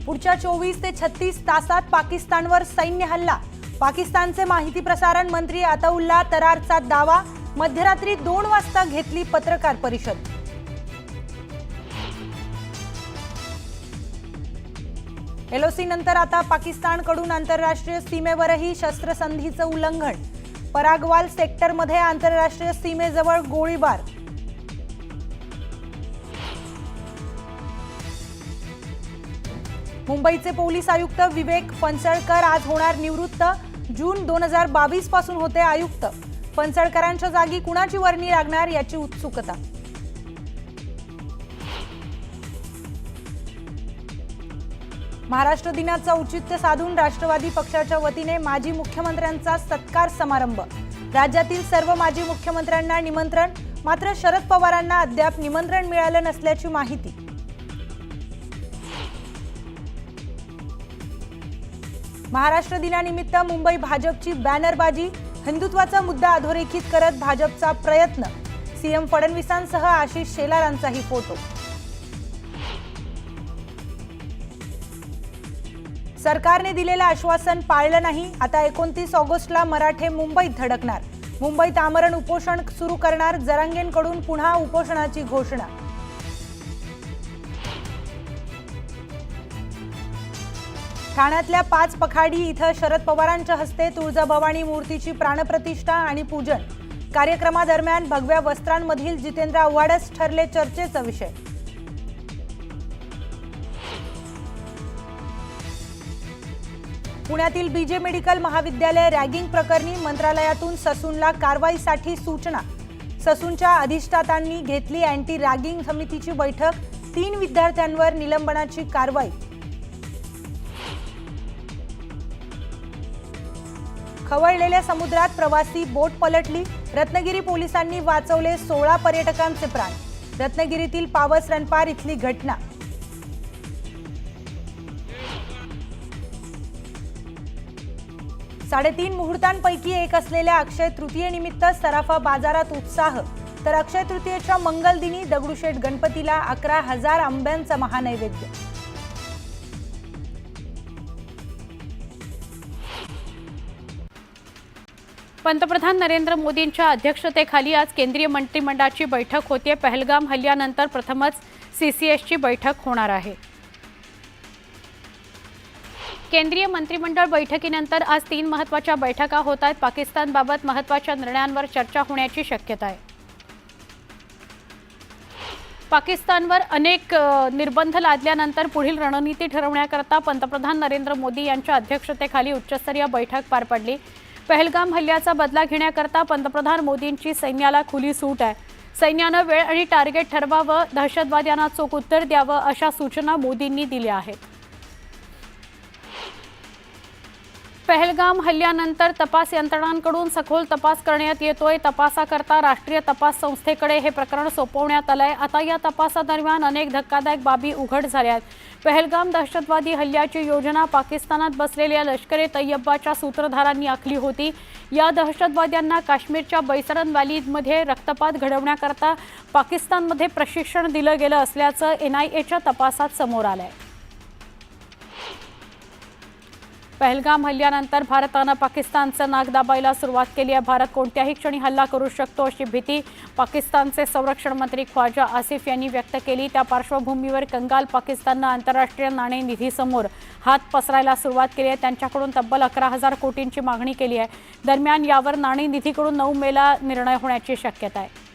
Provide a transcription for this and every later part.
पुढच्या 24 ते 36 तासात पाकिस्तानवर सैन्य हल्ला। पाकिस्तानचे माहिती प्रसारण मंत्री अताउल्ला तरारचा दावा। मध्यरात्री 2 वाजता घेतली पत्रकार परिषद। एलओसी नंतर आता पाकिस्तानकडून आंतरराष्ट्रीय सीमेवरही शस्त्रसंधीचं उल्लंघन। परागवाल सेक्टरमध्ये आंतरराष्ट्रीय सीमेजवळ गोळीबार। मुंबईचे पोलीस आयुक्त विवेक फणसळकर आज होणार निवृत्त। जून 2022 पासून होते आयुक्त। फणसळकरांच्या जागी कुणाची वर्णी लागणार याची उत्सुकता। महाराष्ट्र दिनाचं औचित्य साधून राष्ट्रवादी पक्षाच्या वतीने माजी मुख्यमंत्र्यांचा सत्कार समारंभ। राज्यातील सर्व माजी मुख्यमंत्र्यांना निमंत्रण, मात्र शरद पवारांना अद्याप निमंत्रण मिळालं नसल्याची माहिती। महाराष्ट्र दिनानिमित्त मुंबई भाजपची बॅनरबाजी। हिंदुत्वाचा मुद्दा अधोरेखित करत भाजपचा प्रयत्न। सीएम फडणवीसांसह आशिष शेलारांचाही फोटो। सरकारने दिलेलं आश्वासन पाळलं नाही। आता 29 ऑगस्टला मराठे मुंबईत धडकणार। मुंबईत आमरण उपोषण सुरू करणार। जरांगेंकडून पुन्हा उपोषणाची घोषणा। ठाण्यातल्या 5 पखाडी इथं शरद पवारांच्या हस्ते तुळजाभवानी मूर्तीची प्राणप्रतिष्ठा आणि पूजन। कार्यक्रमादरम्यान भगव्या वस्त्रांमधील जितेंद्र आव्हाडच ठरले चर्चेचा विषय। पुण्यातील बीजे मेडिकल महाविद्यालय रॅगिंग प्रकरणी मंत्रालयातून ससूनला कारवाईसाठी सूचना। ससूनच्या अधिष्ठातांनी घेतली अँटी रॅगिंग समितीची बैठक। 3 विद्यार्थ्यांवर निलंबनाची कारवाई। खवळलेल्या समुद्रात प्रवासी बोट पलटली। रत्नागिरी पोलिसांनी वाचवले 16 पर्यटकांचे प्राण। रत्नागिरीतील पावस रणपार इथली घटना। साडेतीन मुहूर्तांपैकी एक असलेल्या अक्षय तृतीयेनिमित्त सराफा बाजारात उत्साह। तर अक्षय तृतीयेच्या मंगल दिनी दगडूशेठ गणपतीला 11,000 आंब्यांचा महानैवेद्य। पंतप्रधान नरेंद्र मोदींच्या अध्यक्षतेखाली आज केंद्रीय मंत्रिमंडळाची बैठक होते। पहलगाम हल्ल्यानंतर प्रथमच सीसीएसची बैठक होणार आहे। केंद्रीय मंत्रिमंडळ बैठकीनंतर आज 3 महत्त्वाच्या बैठका होत आहेत। पाकिस्तानबाबत महत्त्वाच्या निर्णयांवर चर्चा होण्याची शक्यता आहे। पाकिस्तानवर अनेक निर्बंध लादल्यानंतर पुढील रणनीती ठरवण्याकरता पंतप्रधान नरेंद्र मोदी यांच्या अध्यक्षतेखाली उच्चस्तरीय बैठक पार पडली। पहलगाम हल्ल्याचा बदला घेण्याकरता पंतप्रधान मोदींची सैन्याला खुली सूट आहे। सैन्यानं वेळ आणि टार्गेट ठरवावं, दहशतवाद्यांना चोख उत्तर द्यावं अशा सूचना मोदींनी दिल्या आहेत। पहलगाम हल्ल्यानंतर तपास यंत्रणांकडून सखोल तपास करण्यात येतोय। तपासाकरता राष्ट्रीय तपास संस्थेकडे हे प्रकरण सोपवण्यात आलंय। आता या तपासादरम्यान अनेक धक्कादायक बाबी उघड झाल्या आहेत। पहलगाम दहशतवादी हल्ल्याची योजना पाकिस्तानात बसलेल्या लष्कर ए तैयबाच्या सूत्रधारांनी आखली होती। या दहशतवाद्यांना काश्मीरच्या बैसरन व्हॅलीमध्ये रक्तपात घडवण्याकरता पाकिस्तानमध्ये प्रशिक्षण दिलं गेलं असल्याचं एनआयएच्या तपासात समोर आलंय। पहलगाम हल्ल्यानंतर भारतानं पाकिस्तानचं नाक दाबायला सुरुवात केली आहे। भारत कोणत्याही क्षणी हल्ला करू शकतो अशी भीती पाकिस्तानचे संरक्षण मंत्री ख्वाजा आसिफ यांनी व्यक्त केली। त्या पार्श्वभूमीवर कंगाल पाकिस्ताननं आंतरराष्ट्रीय नाणेनिधीसमोर हात पसरायला सुरुवात केली आहे। त्यांच्याकडून तब्बल 11,000 कोटींची मागणी केली आहे। दरम्यान यावर नाणेनिधीकडून 9 मेला निर्णय होण्याची शक्यता आहे।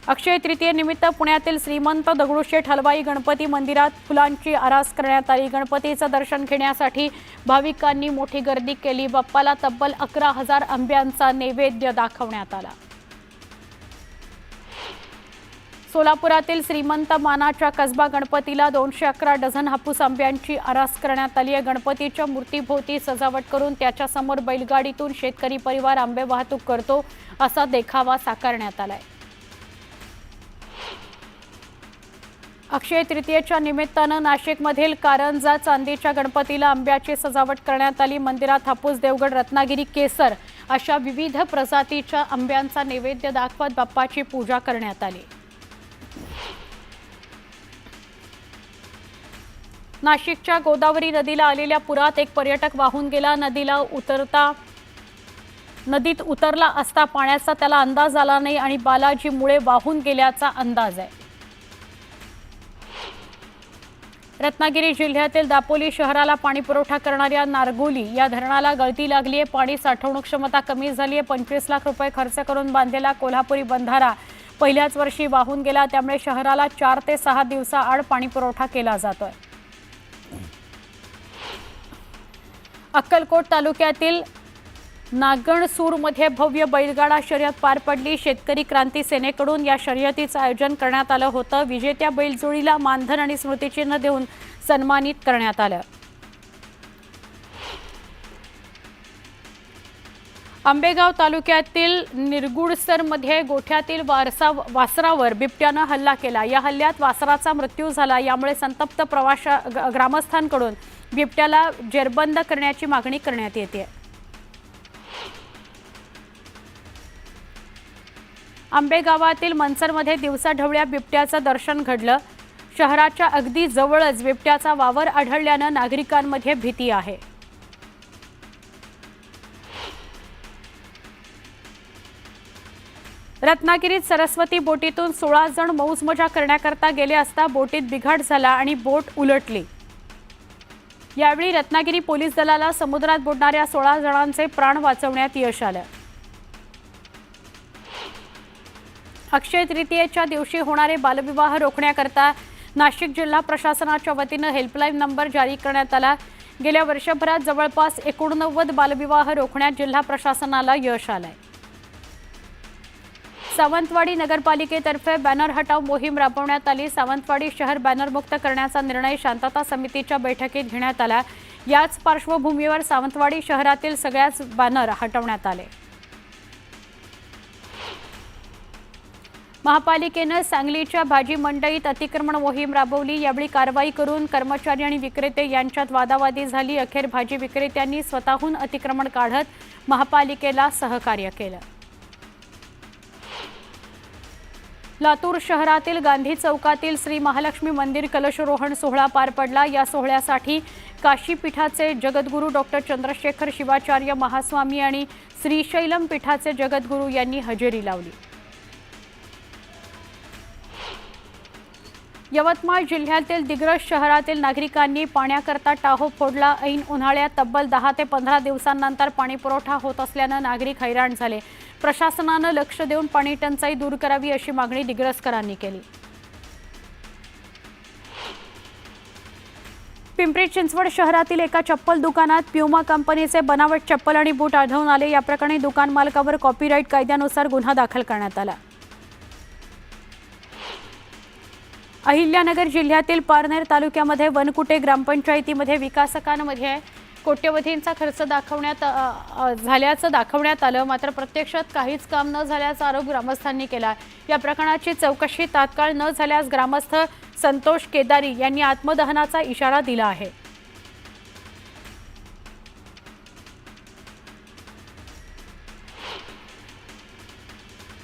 अक्षय तृतीयेनिमित्त पुण्यातील श्रीमंत दगडूशेठ हलवाई गणपती मंदिरात फुलांची आरास करण्यात आली। गणपतीचं दर्शन घेण्यासाठी भाविकांनी मोठी गर्दी केली। बाप्पाला तब्बल 11,000 आंब्यांचा नैवेद्य दाखवण्यात आला। सोलापुरातील श्रीमंत मानाच्या कसबा गणपतीला 211 डझन हापूस आंब्यांची आरास करण्यात आली आहे। गणपतीच्या मूर्तीभोवती सजावट करून त्याच्यासमोर बैलगाडीतून शेतकरी परिवार आंबे वाहतूक करतो असा देखावा साकारण्यात आलाय। अक्षय तृतीयेच्या निमित्तानं नाशिकमधील कारंजा चांदीच्या गणपतीला आंब्याची सजावट करण्यात आली। मंदिरात हापूस, देवगड, रत्नागिरी, केसर अशा विविध प्रजातीच्या आंब्यांचा नैवेद्य दाखवत बाप्पाची पूजा करण्यात आली। नाशिकच्या गोदावरी नदीला आलेल्या पुरात एक पर्यटक वाहून गेला. नदीत उतरला असता पाण्याचा त्याला अंदाज आला नाही आणि बालाजीमुळे वाहून गेल्याचा अंदाज आहे. रत्नागिरी जिल्ह्यातील दापोली शहराला पाणी पुरवठा करणाऱ्या नारगोली या धरणाला गळती लागली आहे. पाणी साठवणूक क्षमता कमी झाली आहे. 25 लाख रुपये खर्च करून बांधलेला कोल्हापुरी बंधारा पहिल्याच वर्षी वाहून गेला. त्यामुळे शहराला 4 ते 6 दिवसाआड पाणी पुरवठा केला जातोय. अक्कलकोट तालुक्यातील नागणसूरमध्ये भव्य बैलगाडा शर्यत पार पडली. शेतकरी क्रांती सेनेकडून या शर्यतीचं आयोजन करण्यात आलं होतं. विजेत्या बैलजोडीला मानधन आणि स्मृतिचिन्ह देऊन सन्मानित करण्यात आलं. आंबेगाव तालुक्यातील निरगुडसरमध्ये गोठ्यातील वासरावर बिबट्यानं हल्ला केला. या हल्ल्यात वासराचा मृत्यू झाला. यामुळे संतप्त ग्रामस्थांकडून बिबट्याला जेरबंद करण्याची मागणी करण्यात येते. आंबेगावातील मनसरमध्ये दिवसाढवळ्या बिबट्याचं दर्शन घडलं. शहराच्या अगदी जवळच बिबट्याचा वावर आढळल्यानं नागरिकांमध्ये भीती आहे. रत्नागिरीत सरस्वती बोटीतून 16 जण मौजमजा करण्याकरता गेले असता बोटीत बिघाड झाला आणि बोट उलटली. यावेळी रत्नागिरी पोलीस दलाला समुद्रात बुडणाऱ्या 16 जणांचे प्राण वाचवण्यात यश आलं. अक्षय तृतीयेच्या दिवशी होणारे बालविवाह रोखण्याकरता नाशिक जिल्हा प्रशासनाच्या वतीनं हेल्पलाईन नंबर जारी करण्यात आला. गेल्या वर्षभरात जवळपास 89 बालविवाह रोखण्यात जिल्हा प्रशासनाला यश आलंय. सावंतवाडी नगरपालिकेतर्फे बॅनर हटाव मोहीम राबवण्यात आली. सावंतवाडी शहर बॅनरमुक्त करण्याचा निर्णय शांतता समितीच्या बैठकीत घेण्यात आला. याच पार्श्वभूमीवर सावंतवाडी शहरातील सगळ्याच बॅनर हटवण्यात आले. महापालिकेनं सांगलीच्या भाजी मंडईत अतिक्रमण मोहीम राबवली. यावेळी कारवाई करून कर्मचारी आणि विक्रेते यांच्यात वादावादी झाली. अखेर भाजी विक्रेत्यांनी स्वतःहून अतिक्रमण काढत महापालिकेला सहकार्य केलं. लातूर शहरातील गांधी चौकातील श्री महालक्ष्मी मंदिर कलशरोहण सोहळा पार पडला. या सोहळ्यासाठी काशी पीठाचे जगद्गुरू डॉक्टर चंद्रशेखर शिवाचार्य महास्वामी आणि श्रीशैलम पीठाचे जगद्गुरू यांनी हजेरी लावली. यवतमाळ जिल्ह्यातील दिग्रस शहरातील नागरिकांनी पाण्याकरता टाहो फोडला. ऐन उन्हाळ्यात तब्बल 10 ते 15 दिवसांनंतर पाणी पुरवठा होत असल्यानं नागरिक हैराण झाले. प्रशासनानं लक्ष देऊन पाणी टंचाई दूर करावी अशी मागणी दिग्रसकरांनी केली. पिंपरी चिंचवड शहरातील एका चप्पल दुकानात प्युमा कंपनीचे बनावट चप्पल आणि बूट आढळून आले. या प्रकरणी दुकान मालकावर कॉपीराईट कायद्यानुसार गुन्हा दाखल करण्यात आला. अहिल्यानगर जिल्ह्यातील पारनेर तालुक्यामध्ये वनकुटे ग्रामपंचायतीमध्ये विकासकांमध्ये कोट्यवधींचा खर्च झाल्याचं दाखवण्यात आलं. मात्र प्रत्यक्षात काहीच काम न झाल्याचा आरोप ग्रामस्थांनी केला. या प्रकरणाची चौकशी तात्काळ न झाल्यास ग्रामस्थ संतोष केदारी यांनी आत्मदहनाचा इशारा दिला आहे.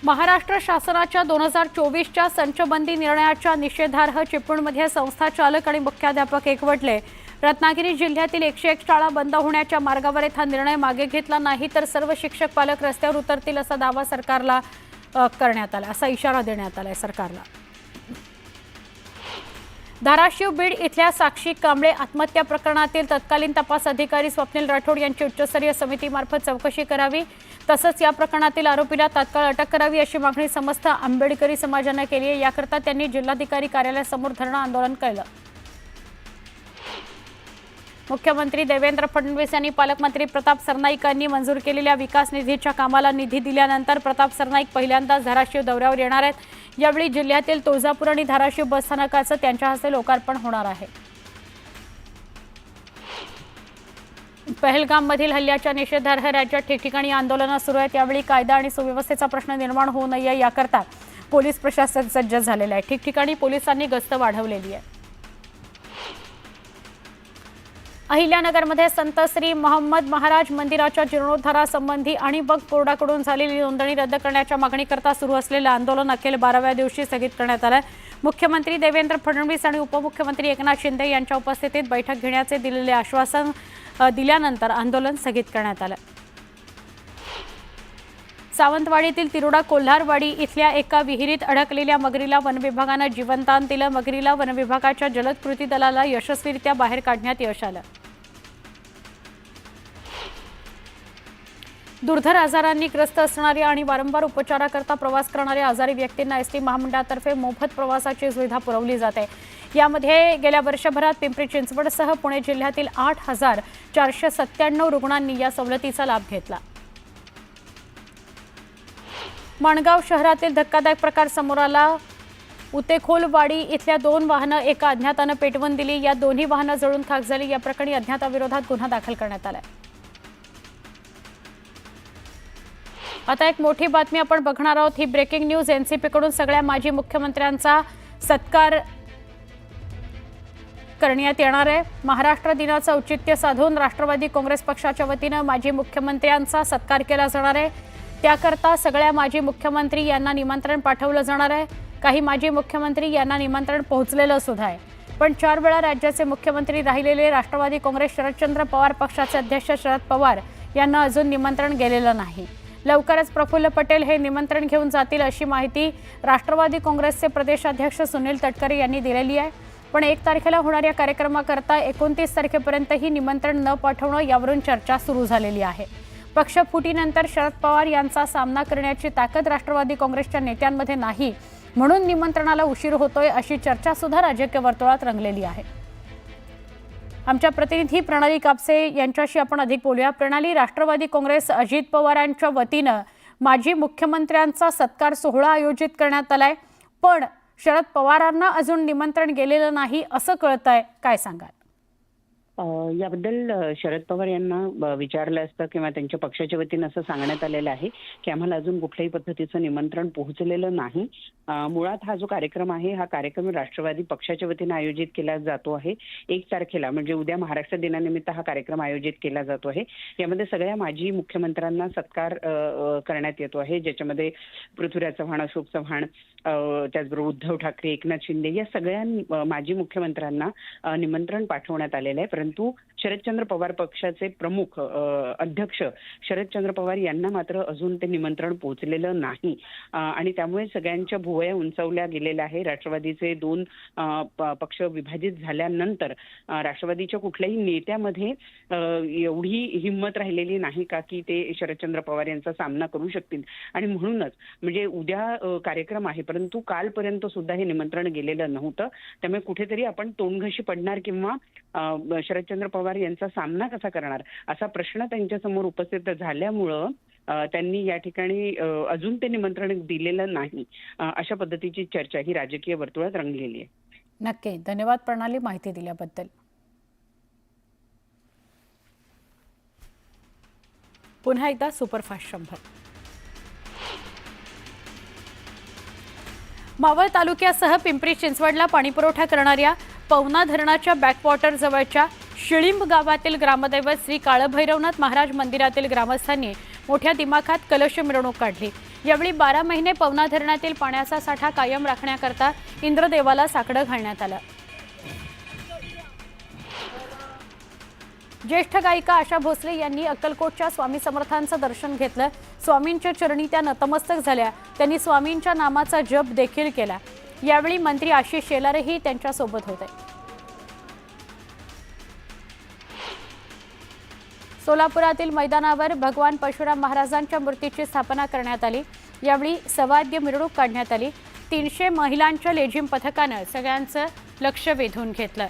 महाराष्ट्र शासनाच्या 2024च्या संचबंदी निर्णयाच्या निषेधार्ह चिपळूणमध्ये संस्था चालक आणि मुख्याध्यापक एकवटले. रत्नागिरी जिल्ह्यातील 101 शाळा बंद होण्याच्या मार्गावर हा निर्णय मागे घेतला नाही तर सर्व शिक्षक पालक रस्त्यावर उतरतील असा दावा सरकारला करण्यात आला, असा इशारा देण्यात आलाय सरकारला. धाराशिव बीड इथल्या साक्षी कांबळे आत्महत्या प्रकरणातील तत्कालीन तपास अधिकारी स्वप्नील राठोड यांची उच्चस्तरीय समितीमार्फत चौकशी करावी तसंच या प्रकरणातील आरोपीला तात्काळ अटक करावी अशी मागणी समस्त आंबेडकरी समाजाने केली आहे. याकरता त्यांनी जिल्हाधिकारी कार्यालयासमोर धरणं आंदोलन केलं. मुख्यमंत्री देवेंद्र फडणवीस यांनी पालकमंत्री प्रताप सरनाईकांनी मंजूर केलेल्या विकास निधीच्या कामाला निधी दिल्यानंतर प्रताप सरनाईक पहिल्यांदाच धाराशिव दौऱ्यावर येणार आहेत. यावेळी जिल्ह्यातील तुळजापूर आणि धाराशिव बसस्थानकाचं त्यांच्या हस्ते लोकार्पण होणार आहे. पहलगाममधील हल्ल्याच्या निषेधार्ह राज्यात ठिकठिकाणी आंदोलनं सुरू आहेत. यावेळी कायदा आणि सुव्यवस्थेचा प्रश्न निर्माण होऊ नये याकरता पोलीस प्रशासन सज्ज झालेलं आहे. ठिकठिकाणी पोलिसांनी गस्त वाढवलेली आहे. अहिल्यानगरमध्ये संत श्री मोहम्मद महाराज मंदिराच्या जीर्णोद्धारासंबंधी आणि वक्फ बोर्डाकडून झालेली नोंदणी रद्द करण्याच्या मागणीकरता सुरू असलेलं आंदोलन अखेर 12व्या दिवशी स्थगित करण्यात आलं. मुख्यमंत्री देवेंद्र फडणवीस आणि उपमुख्यमंत्री एकनाथ शिंदे यांच्या उपस्थितीत बैठक घेण्याचे दिलेले आश्वासन दिल्यानंतर आंदोलन स्थगित करण्यात आलं. सावंतवाडीतील तिरोडा कोल्हारवाडी इथल्या एका विहिरीत अडकलेल्या मगरीला वनविभागानं जीवनदान दिलं. मगरीला वनविभागाच्या जलद कृती दलाला यशस्वीरित्या बाहेर काढण्यात यश आलं. दुर्धर आजारांनी ग्रस्त असणारे आणि वारंवार उपचाराकरता प्रवास करणाऱ्या आजारी व्यक्तींना एसटी महामंडळातर्फे मोफत प्रवासाची सुविधा पुरवली जाते. यामध्ये गेल्या वर्षभरात पिंपरी चिंचवडसह पुणे जिल्ह्यातील 8,497 रुग्णांनी या सवलतीचा लाभ घेतला. माणगाव शहरातील धक्कादायक प्रकार समोर आला. उतेखोलवाडी इथल्या 2 वाहनं एका अज्ञातानं पेटवून दिली. या दोन्ही वाहनं जळून खाक झाली. या प्रकरणी अज्ञाताविरोधात गुन्हा दाखल करण्यात आलाय. आता एक मोठी बातमी आपण बघणार आहोत. ही ब्रेकिंग न्यूज. एनसीपीकडून सगळ्या माजी मुख्यमंत्र्यांचा सत्कार करण्यात येणार आहे. महाराष्ट्र दिनाचं औचित्य साधून राष्ट्रवादी काँग्रेस पक्षाच्या वतीनं माजी मुख्यमंत्र्यांचा सत्कार केला जाणार आहे. त्याकरता सगळ्या माजी मुख्यमंत्री यांना निमंत्रण पाठवलं जाणार आहे. काही माजी मुख्यमंत्री यांना निमंत्रण पोहोचलेलं सुद्धा आहे. पण 4 वेळा राज्याचे मुख्यमंत्री राहिलेले राष्ट्रवादी काँग्रेस शरदचंद्र पवार पक्षाचे अध्यक्ष शरद पवार यांना अजून निमंत्रण गेलेलं नाही. लवकरच प्रफुल्ल पटेल हे निमंत्रण घेऊन जातील अशी माहिती राष्ट्रवादी काँग्रेसचे प्रदेशाध्यक्ष सुनील तटकरे यांनी दिलेली आहे. पण 1 तारखेला होणाऱ्या कार्यक्रमाकरता 29 तारखेपर्यंत ही निमंत्रण न पाठवणं यावरून चर्चा सुरू झालेली आहे. पक्ष फुटीनंतर शरद पवार यांचा सामना करण्याची ताकद राष्ट्रवादी काँग्रेसच्या नेत्यांमध्ये नाही, म्हणून निमंत्रणाला उशीर होतोय अशी चर्चा सुद्धा राजकीय वर्तुळात रंगलेली आहे. आमच्या प्रतिनिधी प्रणाली कापसे यांच्याशी आपण अधिक बोलूया. प्रणाली, राष्ट्रवादी काँग्रेस अजित पवारांच्या वतीनं माजी मुख्यमंत्र्यांचा सत्कार सोहळा आयोजित करण्यात आलाय, पण शरद पवारांना अजून निमंत्रण गेलेलं नाही असं कळतंय. काय सांगाल? याबद्दल शरद पवार यांना विचारलं असतं किंवा त्यांच्या पक्षाच्या वतीनं असं सांगण्यात आलेलं आहे की आम्हाला अजून कुठल्याही पद्धतीचं निमंत्रण पोहोचलेलं नाही. मुळात हा जो कार्यक्रम आहे हा कार्यक्रम राष्ट्रवादी पक्षाच्या वतीनं आयोजित केला जातो आहे. 1 तारखेला म्हणजे उद्या महाराष्ट्र दिनानिमित्त हा कार्यक्रम आयोजित केला जातो आहे. यामध्ये सगळ्या माजी मुख्यमंत्र्यांना सत्कार करण्यात येतो आहे, ज्याच्यामध्ये पृथ्वीराज चव्हाण, अशोक चव्हाण, त्याचबरोबर उद्धव ठाकरे, एकनाथ शिंदे या सगळ्या माजी मुख्यमंत्र्यांना निमंत्रण पाठवण्यात आलेलं आहे. परंतु शरदचंद्र पवार पक्षाचे प्रमुख अध्यक्ष शरदचंद्र पवार यांना मात्र अजून ते निमंत्रण पोहोचलेलं नाही आणि त्यामुळे सगळ्यांच्या भुवया उंचावल्या गेलेल्या आहे. राष्ट्रवादीचे 2 पक्ष विभाजित झाल्यानंतर राष्ट्रवादीच्या कुठल्याही नेत्यामध्ये एवढी हिंमत राहिलेली नाही का की ते शरदचंद्र पवार यांचा सामना करू शकतील आणि म्हणूनच म्हणजे उद्या कार्यक्रम आहे परंतु कालपर्यंत सुद्धा हे निमंत्रण गेलेलं नव्हतं. त्यामुळे कुठेतरी आपण तोंडघशी पडणार किंवा शरदचंद्र पवार यांचा सामना कसा करणार असा प्रश्न त्यांच्यासमोर उपस्थित झाल्यामुळं त्यांनी या ठिकाणी अजून ते निमंत्रण दिलेलं नाही अशा पद्धतीची चर्चा ही राजकीय वर्तुळात रंगलेली आहे. नक्की. धन्यवाद प्रणाली माहिती दिल्याबद्दल. पुन्हा एकदा सुपरफास्ट 100. मावळ तालुक्यासह पिंपरी चिंचवडला पाणीपुरवठा करणाऱ्या पवना धरणाच्या बॅकवॉटर जवळच्या शिळिंब गावातील ग्रामदैवत श्री काळभैरवनाथ महाराज मंदिरातील ग्रामस्थांनी मोठ्या दिमाखात कलश मिरवणूक काढली. यावेळी 12 महिने पवना धरणातील पाण्याचा साठा कायम राखण्याकरता इंद्रदेवाला साकडं घालण्यात आलं. ज्येष्ठ गायिका आशा भोसले यांनी अक्कलकोटच्या स्वामी समर्थांचं दर्शन घेतलं. स्वामींच्या चरणी त्या नतमस्तक झाल्या. त्यांनी स्वामींच्या नामाचा जप देखील केला. यावेळी मंत्री आशिष शेलारही त्यांच्यासोबत होते. सोलापुरातील मैदानावर भगवान परशुराम महाराजांच्या मूर्तीची स्थापना करण्यात आली. यावेळी सवाद्य मिरवणूक काढण्यात आली. 300 महिलांच्या लेझिम पथकानं सगळ्यांचं लक्ष वेधून घेतलं.